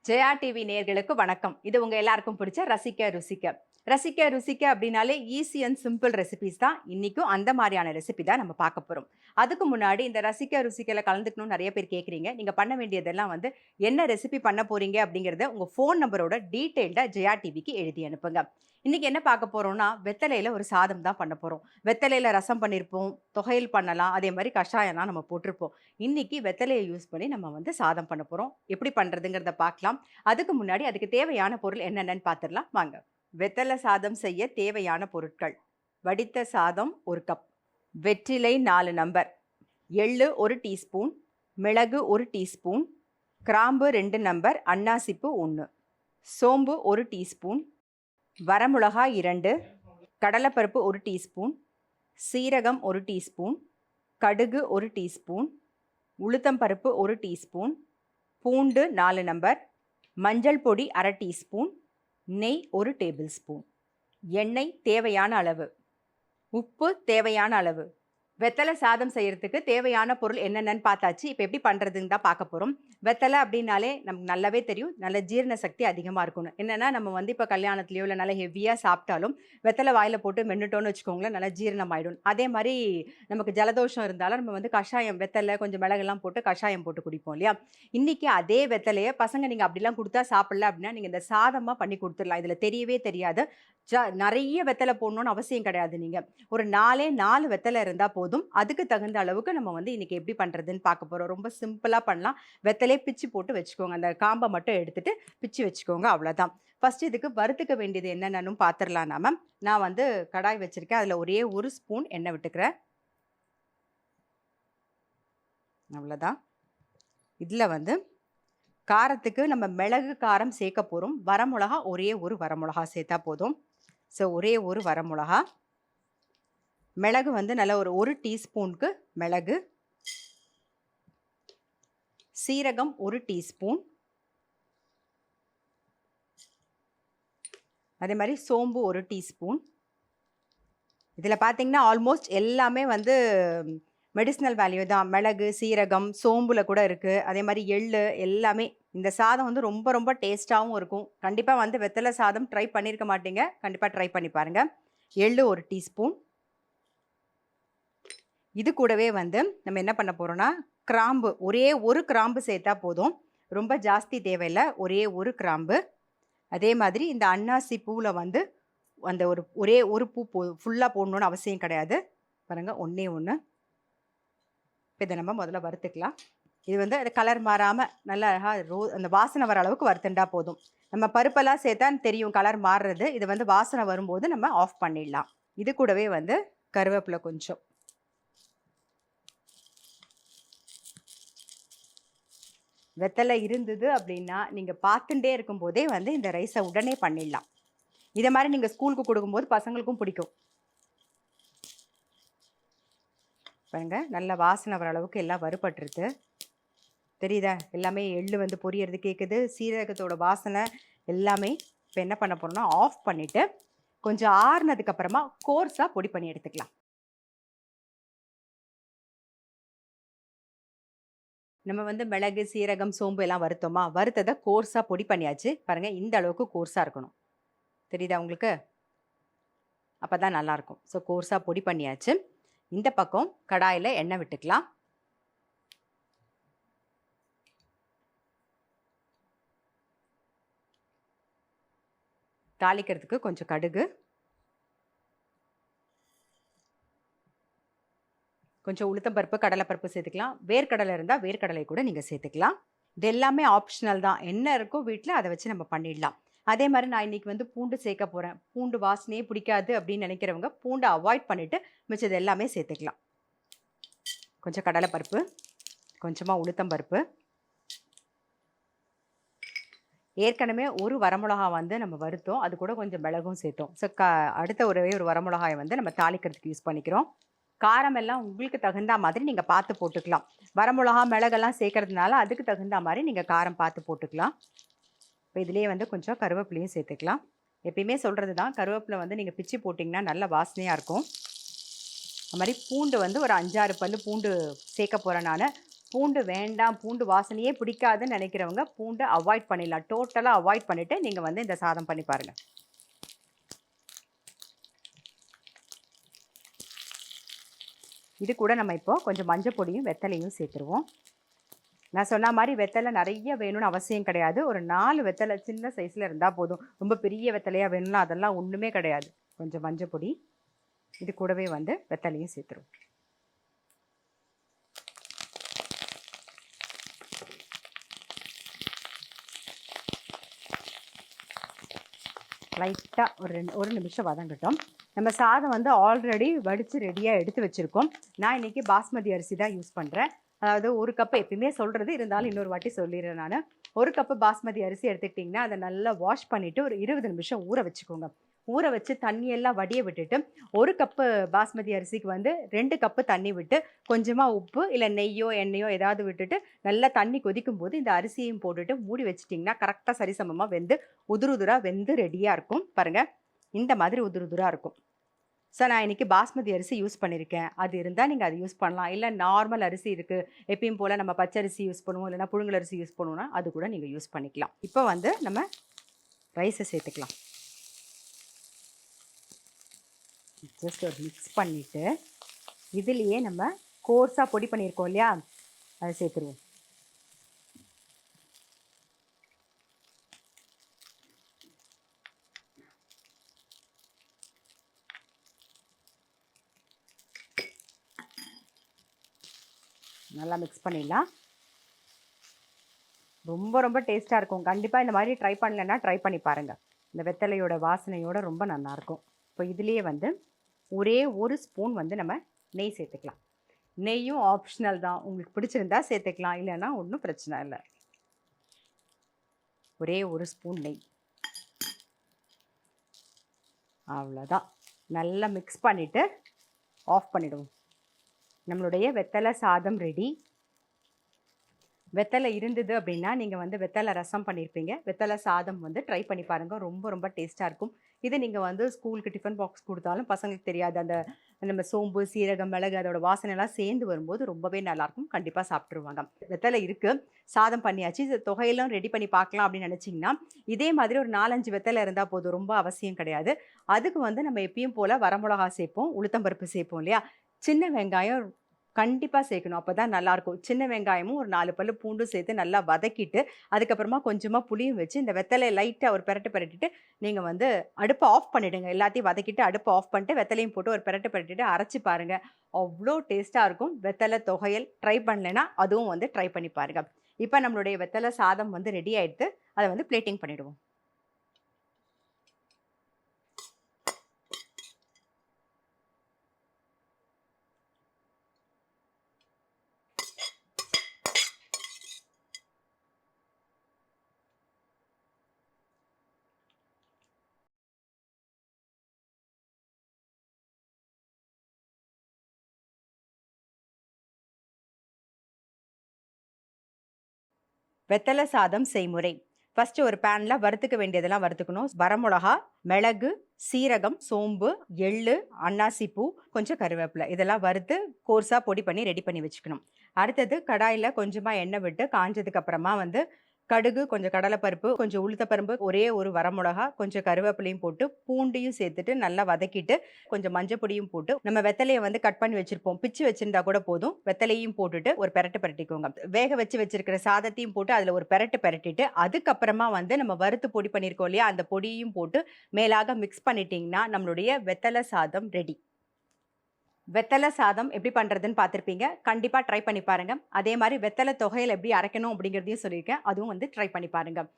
Jaya TV நேயர்களுக்கு வணக்கம். இது உங்க எல்லாருக்கும் பிடிச்ச ரசிக்க ருசிக்க. ரசிக்க ருசிக்க அப்படின்னாலே ஈஸி அண்ட் சிம்பிள் ரெசிபீஸ் தான். இன்னைக்கும் அந்த மாதிரியான ரெசிபி தான் நம்ம பார்க்க போறோம். அதுக்கு முன்னாடி இந்த ரசிக்க ருசிக்கல கலந்துக்கணும்னு நிறைய பேர் கேட்குறீங்க. நீங்க பண்ண வேண்டியதெல்லாம் வந்து என்ன ரெசிபி பண்ண போறீங்க அப்படிங்கிறத உங்க ஃபோன் நம்பரோட டீட்டெயில்டா ஜெயா டிவிக்கு எழுதி அனுப்புங்க. இன்னைக்கு என்ன பார்க்க போறோம்னா, வெத்தலையில ஒரு சாதம் தான் பண்ண போறோம். வெத்தலையில ரசம் பண்ணியிருப்போம், தொகையல் பண்ணலாம், அதே மாதிரி கஷாயம்லாம் நம்ம போட்டிருப்போம். இன்னைக்கு வெத்தலையை யூஸ் பண்ணி நம்ம வந்து சாதம் பண்ண போறோம். எப்படி பண்றதுங்கிறத பார்க்கலாம். அதுக்கு முன்னாடி அதுக்கு தேவையான பொருள் என்னென்னன்னு பார்த்துடலாம் வாங்க. வெத்தலை சாதம் செய்ய தேவையான பொருட்கள்: வடித்த சாதம் 1 கப், வெற்றிலை 4 நம்பர், எள்ளு 1 டீஸ்பூன், மிளகு 1 டீஸ்பூன், கிராம்பு 2 நம்பர், அன்னாசிப்பூ 1, சோம்பு 1 டீஸ்பூன், வரமிளகாய் 2, கடலைப்பருப்பு 1 டீஸ்பூன், சீரகம் 1 டீஸ்பூன், கடுகு 1 டீஸ்பூன், உளுத்தம்பருப்பு 1 டீஸ்பூன், பூண்டு 4 நம்பர், மஞ்சள் பொடி 1/2 டீஸ்பூன், நெய் 1 டேபிள் ஸ்பூன், எண்ணெய் தேவையான அளவு, உப்பு தேவையான அளவு. வெத்தலை சாதம் செய்யறதுக்கு தேவையான பொருள் என்னென்னு பார்த்தாச்சு. இப்போ எப்படி பண்ணுறதுன்னு தான் பார்க்க போகிறோம். வெத்தலை அப்படின்னாலே நமக்கு நல்லாவே தெரியும், நல்ல ஜீரண சக்தி அதிகமாக இருக்கணும். என்னென்னா நம்ம வந்து இப்போ கல்யாணத்துலையோ இல்லை நல்லா ஹெவியாக சாப்பிட்டாலும் வெத்தலை வாயில் போட்டு மென்னுட்டோன்னு வச்சுக்கோங்களேன், நல்லா ஜீரணம் ஆகிடும். அதே மாதிரி நமக்கு ஜலதோஷம் இருந்தாலும் நம்ம வந்து கஷாயம், வெத்தலை கொஞ்சம் மிளகெல்லாம் போட்டு கஷாயம் போட்டு குடிப்போம் இல்லையா. இன்றைக்கி அதே வெத்தலையை பசங்க நீங்கள் அப்படிலாம் கொடுத்தா சாப்பிடல அப்படின்னா நீங்கள் இந்த சாதமாக பண்ணி கொடுத்துடலாம். இதில் தெரியவே தெரியாது. நிறைய வெத்தலை போடணும்னு அவசியம் கிடையாது. நீங்கள் ஒரு 4 வெத்தலை இருந்தால் போதும். அதுக்கு தகுந்த அளவுக்கு நம்ம வந்து இன்றைக்கி எப்படி பண்ணுறதுன்னு பார்க்க போகிறோம். ரொம்ப சிம்பிளாக பண்ணலாம். வெத்தலையே பிச்சு போட்டு வச்சுக்கோங்க, அந்த காம்பை மட்டும் எடுத்துகிட்டு பிச்சு வச்சுக்கோங்க, அவ்வளோதான். ஃபஸ்ட்டு இதுக்கு வறுத்துக்க வேண்டியது என்னென்னு பார்த்துடலாம். நான் வந்து கடாய் வச்சுருக்கேன், அதில் ஒரே 1 ஸ்பூன் எண்ணெய் விட்டுக்கிறேன், அவ்வளோதான். இதில் வந்து காரத்துக்கு நம்ம மிளகு காரம் சேர்க்க போகிறோம். வரமிளகா ஒரே 1 வரமிளகா சேர்த்தா போதும். ஸோ ஒரே 1 வரமிளகா. மிளகு வந்து நல்லா ஒரு 1 டீஸ்பூனுக்கு மிளகு, சீரகம் 1 டீஸ்பூன், அதே மாதிரி சோம்பு 1 டீஸ்பூன். இதில் பார்த்தீங்கன்னா ஆல்மோஸ்ட் எல்லாமே வந்து மெடிசினல் வேல்யூ தான். மிளகு, சீரகம், சோம்புல கூட இருக்குது. அதே மாதிரி எள்ளு எல்லாமே. இந்த சாதம் வந்து ரொம்ப ரொம்ப டேஸ்ட்டாகவும் இருக்கும். கண்டிப்பாக வந்து வெத்தலை சாதம் ட்ரை பண்ணியிருக்க மாட்டீங்க, கண்டிப்பாக ட்ரை பண்ணி பாருங்கள். எள்ளு 1 டீஸ்பூன். இது கூடவே வந்து நம்ம என்ன பண்ண போகிறோன்னா, கிராம்பு ஒரே 1 கிராம்பு சேர்த்தா போதும், ரொம்ப ஜாஸ்தி தேவையில்லை, ஒரே 1 கிராம்பு. அதே மாதிரி இந்த அன்னாசி பூவில் வந்து அந்த ஒரே 1 பூ ஃபுல்லாக போடணுன்னு அவசியம் கிடையாது. பாருங்கள், ஒன்றே 1. இப்போ இதை நம்ம முதல்ல வறுத்துக்கலாம். இது வந்து அது கலர் மாறாமல் நல்லா அழகாக அந்த வாசனை வர அளவுக்கு வறுத்துண்டா போதும். நம்ம பருப்பெல்லாம் சேர்த்தா தெரியும் கலர் மாறுறது. இது வந்து வாசனை வரும்போது நம்ம ஆஃப் பண்ணிடலாம். இது கூடவே வந்து கருவேப்பிலை கொஞ்சம், வெத்தலை இருந்தது அப்படின்னா நீங்கள் பார்த்துட்டே இருக்கும்போதே வந்து இந்த ரைஸை உடனே பண்ணிடலாம். இதை மாதிரி நீங்கள் ஸ்கூலுக்கு கொடுக்கும்போது பசங்களுக்கும் பிடிக்கும். பாருங்க, நல்ல வாசனை வர அளவுக்கு எல்லாம் வறுபட்டுருது, தெரியுதா? எல்லாமே எள்ளு வந்து பொரியறது கேட்குது, சீரகத்தோட வாசனை எல்லாமே. இப்போ என்ன பண்ண போகிறோம்னா, ஆஃப் பண்ணிவிட்டு கொஞ்சம் ஆறுனதுக்கப்புறமா கோர்ஸாக பொடி பண்ணி எடுத்துக்கலாம். நம்ம வந்து மிளகு, சீரகம், சோம்பு எல்லாம் வறுத்தோமா, வறுத்ததை கோர்ஸாக பொடி பண்ணியாச்சு. பாருங்கள், இந்த அளவுக்கு கோர்ஸாக இருக்கணும், தெரியுதா உங்களுக்கு? அப்போ தான் நல்லாயிருக்கும். ஸோ கோர்ஸாக பொடி பண்ணியாச்சு. இந்த பக்கம் கடாயில் எண்ணெய் விட்டுக்கலாம். தாளிக்கிறதுக்கு கொஞ்சம் கடுகு, கொஞ்சம் உளுத்தம்பருப்பு, கடலைப்பருப்பு சேர்த்துக்கலாம். வேர்க்கடலை இருந்தால் வேர்க்கடலை கூட நீங்கள் சேர்த்துக்கலாம். இது எல்லாமே ஆப்ஷனல் தான். என்ன இருக்கோ வீட்டில் அதை வச்சு நம்ம பண்ணிடலாம். அதே மாதிரி நான் இன்றைக்கி வந்து பூண்டு சேர்க்க போகிறேன். பூண்டு வாசனையே பிடிக்காது அப்படின்னு நினைக்கிறவங்க பூண்டை அவாய்ட் பண்ணிவிட்டு மிச்சது எல்லாமே சேர்த்துக்கலாம். கொஞ்சம் கடலைப்பருப்பு, கொஞ்சமாக உளுத்தம்பருப்பு, ஏற்கனவே 1 வரமிளகா வந்து நம்ம வறுத்தோம், அது கூட கொஞ்சம் மிளகும் சேர்த்தோம். ஸோ அடுத்த ஒரே 1 வரமிளகாயை வந்து நம்ம தாளிக்கிறதுக்கு யூஸ் பண்ணிக்கிறோம். காரம் எல்லாம் உங்களுக்கு தகுந்த மாதிரி நீங்கள் பார்த்து போட்டுக்கலாம். வரமிளகா, மிளகெல்லாம் சேர்க்கறதுனால அதுக்கு தகுந்த மாதிரி நீங்கள் காரம் பார்த்து போட்டுக்கலாம். இப்போ இதிலே வந்து கொஞ்சம் கருவேப்பிலையும் சேர்த்துக்கலாம். எப்பயுமே சொல்கிறது தான், கருவேப்பிலை வந்து நீங்கள் பிச்சு போட்டிங்கன்னா நல்ல வாசனையாக இருக்கும். அது மாதிரி பூண்டு வந்து ஒரு 5-6 பல்லு பூண்டு சேர்க்க போகிறேன் நான். பூண்டு வேண்டாம், பூண்டு வாசனையே பிடிக்காதுன்னு நினைக்கிறவங்க பூண்டை அவாய்ட் பண்ணிடலாம். டோட்டலாக அவாய்ட் பண்ணிவிட்டு நீங்கள் வந்து இந்த சாதம் பண்ணி பாருங்கள். இது கூட நம்ம இப்போ கொஞ்சம் மஞ்சள் பொடியும் வெத்தலையும் சேர்த்துருவோம். நான் சொன்ன மாதிரி வெத்தலை நிறைய வேணும்னு அவசியம் கிடையாது. ஒரு 4 வெத்தலை சின்ன சைஸில் இருந்தால் போதும். ரொம்ப பெரிய வெத்தலையாக வேணும்னா அதெல்லாம் ஒன்றுமே கிடையாது. கொஞ்சம் மஞ்சள் பொடி, இது கூடவே வந்து வெத்தலையும் சேர்த்துருவோம். லைட்டாக ஒரு நிமிஷம் வதங்கட்டும். நம்ம சாதம் வந்து ஆல்ரெடி வடித்து ரெடியாக எடுத்து வச்சுருக்கோம். நான் இன்றைக்கி பாஸ்மதி அரிசி தான் யூஸ் பண்ணுறேன். அதாவது ஒரு கப்பு, எப்பயுமே சொல்கிறது இருந்தாலும் இன்னொரு வாட்டி சொல்லிடுறேன் நான். ஒரு கப்பு பாஸ்மதி அரிசி எடுத்துக்கிட்டிங்கன்னா அதை நல்லா வாஷ் பண்ணிவிட்டு ஒரு 20 நிமிஷம் ஊற வச்சுக்கோங்க. ஊற வச்சு தண்ணியெல்லாம் வடிய விட்டுட்டு, ஒரு கப்பு பாஸ்மதி அரிசிக்கு வந்து 2 கப்பு தண்ணி விட்டு கொஞ்சமாக உப்பு இல்லை நெய்யோ எண்ணெயோ ஏதாவது விட்டுட்டு நல்லா தண்ணி கொதிக்கும் போது இந்த அரிசியையும் போட்டுட்டு மூடி வச்சிட்டிங்கன்னா கரெக்டாக சரிசமமாக வெந்து உதுருதுராக வெந்து ரெடியாக இருக்கும். பாருங்கள், இந்த மாதிரி உதுருதுராக இருக்கும். ஸோ நான் இன்றைக்கி பாஸ்மதி அரிசி யூஸ் பண்ணியிருக்கேன். அது இருந்தால் நீங்கள் அதை யூஸ் பண்ணலாம். இல்லை நார்மல் அரிசி இருக்குது, எப்பயும் போல் நம்ம பச்சரிசி யூஸ் பண்ணுவோம், இல்லைனா புழுங்கல் அரிசி யூஸ் பண்ணுவோம்னா அது கூட நீங்கள் யூஸ் பண்ணிக்கலாம். இப்போ வந்து நம்ம ரைஸை சேர்த்துக்கலாம். ஜஸ்ட் ஒரு மிக்ஸ் பண்ணிவிட்டு இதுலேயே நம்ம கோர்ஸாக பொடி பண்ணியிருக்கோம் இல்லையா, அதை சேர்த்துருவோம். நல்லா மிக்ஸ் பண்ணிடலாம். ரொம்ப ரொம்ப டேஸ்ட்டாக இருக்கும். கண்டிப்பாக இந்த மாதிரி ட்ரை பண்ணலைன்னா ட்ரை பண்ணி பாருங்கள். இந்த வெத்தலையோட வாசனையோட ரொம்ப நல்லாயிருக்கும். இப்போ இதுலேயே வந்து ஒரே ஒரு ஸ்பூன் வந்து நம்ம நெய் சேர்த்துக்கலாம். நெய்யும் ஆப்ஷனல் தான், உங்களுக்கு பிடிச்சிருந்தா சேர்த்துக்கலாம், இல்லைன்னா ஒன்றும் பிரச்சனை இல்லை. ஒரே ஒரு ஸ்பூன் நெய், அவ்வளோதான். நல்லா மிக்ஸ் பண்ணிவிட்டு ஆஃப் பண்ணிவிடுவோம். நம்மளுடைய வெத்தலை சாதம் ரெடி. வெத்தலை இருந்தது அப்படின்னா நீங்கள் வந்து வெத்தலை ரசம் பண்ணியிருப்பீங்க. வெத்தலை சாதம் வந்து ட்ரை பண்ணி பாருங்கள். ரொம்ப ரொம்ப டேஸ்ட்டாக இருக்கும். இது நீங்கள் வந்து ஸ்கூலுக்கு டிஃபன் பாக்ஸ் கொடுத்தாலும் பசங்களுக்கு தெரியாது. அந்த நம்ம சோம்பு, சீரகம், மிளகு அதோட வாசனைலாம் சேர்ந்து வரும்போது ரொம்பவே நல்லாயிருக்கும். கண்டிப்பாக சாப்பிட்ருவாங்க. வெத்தலை இருக்குது, சாதம் பண்ணியாச்சு, இது தொகையெல்லாம் ரெடி பண்ணி பார்க்கலாம் அப்படின்னு நினச்சிங்கன்னா இதே மாதிரி ஒரு 4-5 வெத்தலை இருந்தால் போதும். ரொம்ப அவசியம் கிடையாது. அதுக்கு வந்து நம்ம எப்பயும் போல் வரமிளகா சேர்ப்போம், உளுத்தம்பருப்பு சேர்ப்போம் இல்லையா, சின்ன வெங்காயம் கண்டிப்பாக சேர்க்கணும். அப்போ தான் நல்லாயிருக்கும். சின்ன வெங்காயமும் ஒரு 4 பல்லு பூண்டும் சேர்த்து நல்லா வதக்கிட்டு, அதுக்கப்புறமா கொஞ்சமாக புளியும் வச்சு இந்த வெத்தலையை லைட்டாக ஒரு பெரட்டு பெரட்டிட்டு நீங்கள் வந்து அடுப்பை ஆஃப் பண்ணிவிடுங்க. எல்லாத்தையும் வதக்கிட்டு அடுப்பை ஆஃப் பண்ணிட்டு வெத்தலையும் போட்டு ஒரு பெரட்டு பெரட்டிட்டு அரைச்சி பாருங்கள். அவ்வளோ டேஸ்ட்டாக இருக்கும். வெத்தலை தொகையல் ட்ரை பண்ணலைன்னா அதுவும் வந்து ட்ரை பண்ணி பாருங்கள். இப்போ நம்மளுடைய வெத்தலை சாதம் வந்து ரெடி ஆகிடுது. அதை வந்து பிளேட்டிங் பண்ணிவிடுவோம். வெத்தலை சாதம் செய்முறை. ஃபஸ்ட்டு ஒரு பேனில் வறுத்துக்க வேண்டியதெல்லாம் வறுத்துக்கணும். வரமிளகா, மிளகு, சீரகம், சோம்பு, எள்ளு, அன்னாசிப்பூ, கொஞ்சம் கருவேப்பிலை இதெல்லாம் வறுத்து கோர்ஸாக பொடி பண்ணி ரெடி பண்ணி வச்சுக்கணும். அடுத்தது கடாயில் கொஞ்சமாக எண்ணெய் விட்டு காஞ்சதுக்கு அப்புறமா வந்து கடுகு, கொஞ்சம் கடலைப்பருப்பு, கொஞ்சம் உளுத்தப்பருப்பு, ஒரே ஒரு வரமிளகா, கொஞ்சம் கருவேப்பிலையும் போட்டு பூண்டையும் சேர்த்துட்டு நல்லா வதக்கிட்டு கொஞ்சம் மஞ்சள் பொடியும் போட்டு நம்ம வெத்தலையை வந்து கட் பண்ணி வச்சிருப்போம், பிச்சு வச்சிருந்தா கூட போதும். வெத்தலையும் போட்டுட்டு ஒரு பெரட்டு பெரட்டிக்கோங்க. வேக வச்சு வச்சிருக்கிற சாதத்தையும் போட்டு அதில் ஒரு பெரட்டு பெரட்டிட்டு அதுக்கப்புறமா வந்து நம்ம வறுத்து பொடி பண்ணியிருக்கோம் இல்லையா, அந்த பொடியும் போட்டு மேலாக மிக்ஸ் பண்ணிட்டீங்கன்னா நம்மளுடைய வெத்தலை சாதம் ரெடி. வெத்தலை சாதம் எப்படி பண்ணுறதுன்னு பார்த்துருப்பீங்க. கண்டிப்பாக ட்ரை பண்ணி பாருங்கள். அதே மாதிரி வெத்தலை தொகையில் எப்படி அரைக்கணும் அப்படிங்கிறதையும் சொல்லியிருக்கேன். அதுவும் வந்து ட்ரை பண்ணி பாருங்கள்.